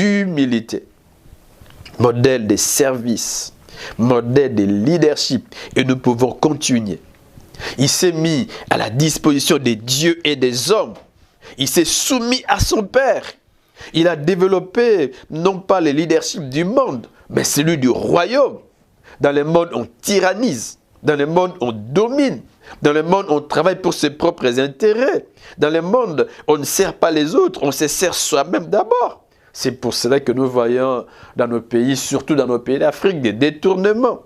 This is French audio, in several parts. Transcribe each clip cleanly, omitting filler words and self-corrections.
d'humilité, modèle de service, modèle de leadership. Et nous pouvons continuer. Il s'est mis à la disposition des dieux et des hommes. Il s'est soumis à son Père. Il a développé non pas le leadership du monde, mais celui du royaume. Dans le monde, on tyrannise. Dans le monde, on domine. Dans le monde, on travaille pour ses propres intérêts. Dans le monde, on ne sert pas les autres, on se sert soi-même d'abord. C'est pour cela que nous voyons dans nos pays, surtout dans nos pays d'Afrique, des détournements.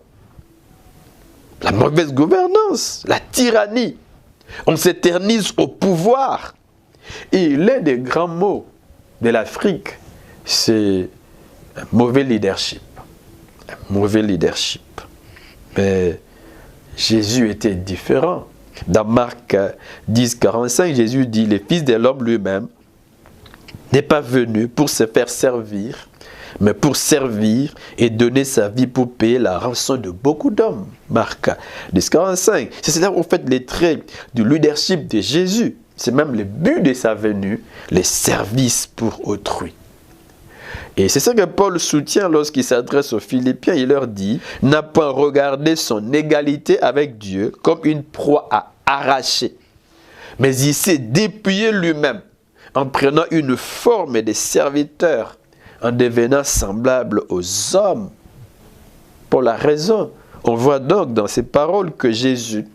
La mauvaise gouvernance, la tyrannie. On s'éternise au pouvoir. Et l'un des grands maux de l'Afrique, c'est un mauvais leadership. Un mauvais leadership. Mais Jésus était différent. Dans Marc 10, 45, Jésus dit, le Fils de l'homme lui-même n'est pas venu pour se faire servir, mais pour servir et donner sa vie pour payer la rançon de beaucoup d'hommes. Marc 10, 45. C'est cela en fait les traits du leadership de Jésus. C'est même le but de sa venue, les services pour autrui. Et c'est ça que Paul soutient lorsqu'il s'adresse aux Philippiens. Il leur dit, n'a pas regardé son égalité avec Dieu comme une proie à arracher, mais il s'est dépouillé lui-même en prenant une forme de serviteur, en devenant semblable aux hommes. Pour la raison, on voit donc dans ces paroles que Jésus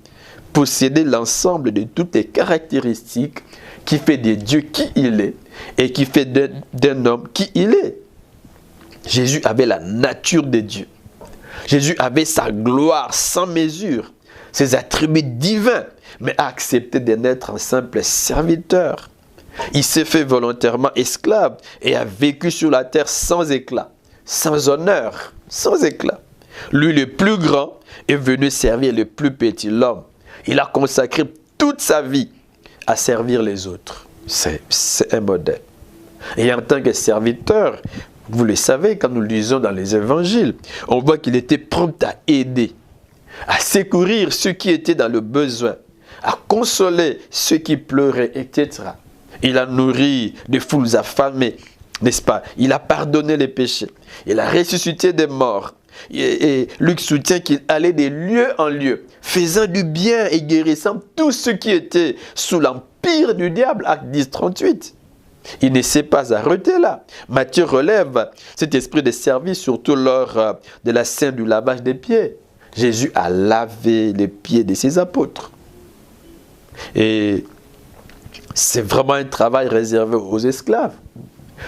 possédait l'ensemble de toutes les caractéristiques qui fait de Dieu qui il est et qui fait d'un homme qui il est. Jésus avait la nature de Dieu. Jésus avait sa gloire sans mesure, ses attributs divins, mais a accepté de naître un simple serviteur. Il s'est fait volontairement esclave et a vécu sur la terre sans éclat, sans honneur, sans éclat. Lui, le plus grand, est venu servir le plus petit, l'homme. Il a consacré toute sa vie à servir les autres. C'est un modèle. Et en tant que serviteur, vous le savez, quand nous lisons dans les évangiles, on voit qu'il était prompt à aider, à secourir ceux qui étaient dans le besoin, à consoler ceux qui pleuraient, etc. Il a nourri des foules affamées, n'est-ce pas? Il a pardonné les péchés. Il a ressuscité des morts. Et Luc soutient qu'il allait de lieu en lieu, faisant du bien et guérissant tous ceux qui étaient sous l'empire du diable, Acte 10, 38. Il ne s'est pas arrêté là. Matthieu relève cet esprit de service surtout lors de la scène du lavage des pieds. Jésus a lavé les pieds de ses apôtres. Et c'est vraiment un travail réservé aux esclaves.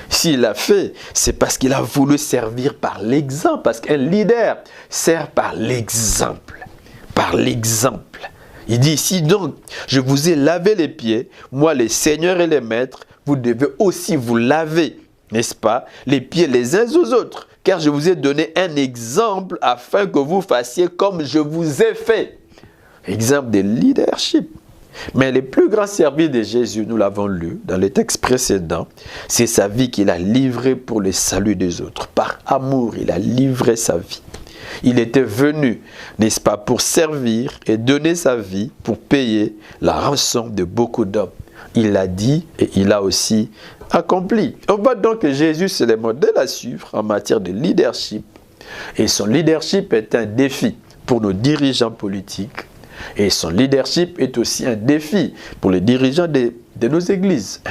S'il l'a fait, c'est parce qu'il a voulu servir par l'exemple. Parce qu'un leader sert par l'exemple. Par l'exemple. Il dit ici donc, je vous ai lavé les pieds, moi les seigneurs et les maîtres, vous devez aussi vous laver, n'est-ce pas, les pieds les uns aux autres. Car je vous ai donné un exemple afin que vous fassiez comme je vous ai fait. Exemple de leadership. Mais le plus grand service de Jésus, nous l'avons lu dans les textes précédents, c'est sa vie qu'il a livrée pour le salut des autres. Par amour, il a livré sa vie. Il était venu, n'est-ce pas, pour servir et donner sa vie pour payer la rançon de beaucoup d'hommes. Il l'a dit et il a aussi accompli. On voit donc que Jésus, c'est le modèle à suivre en matière de leadership. Et son leadership est un défi pour nos dirigeants politiques. Et son leadership est aussi un défi pour les dirigeants de nos églises.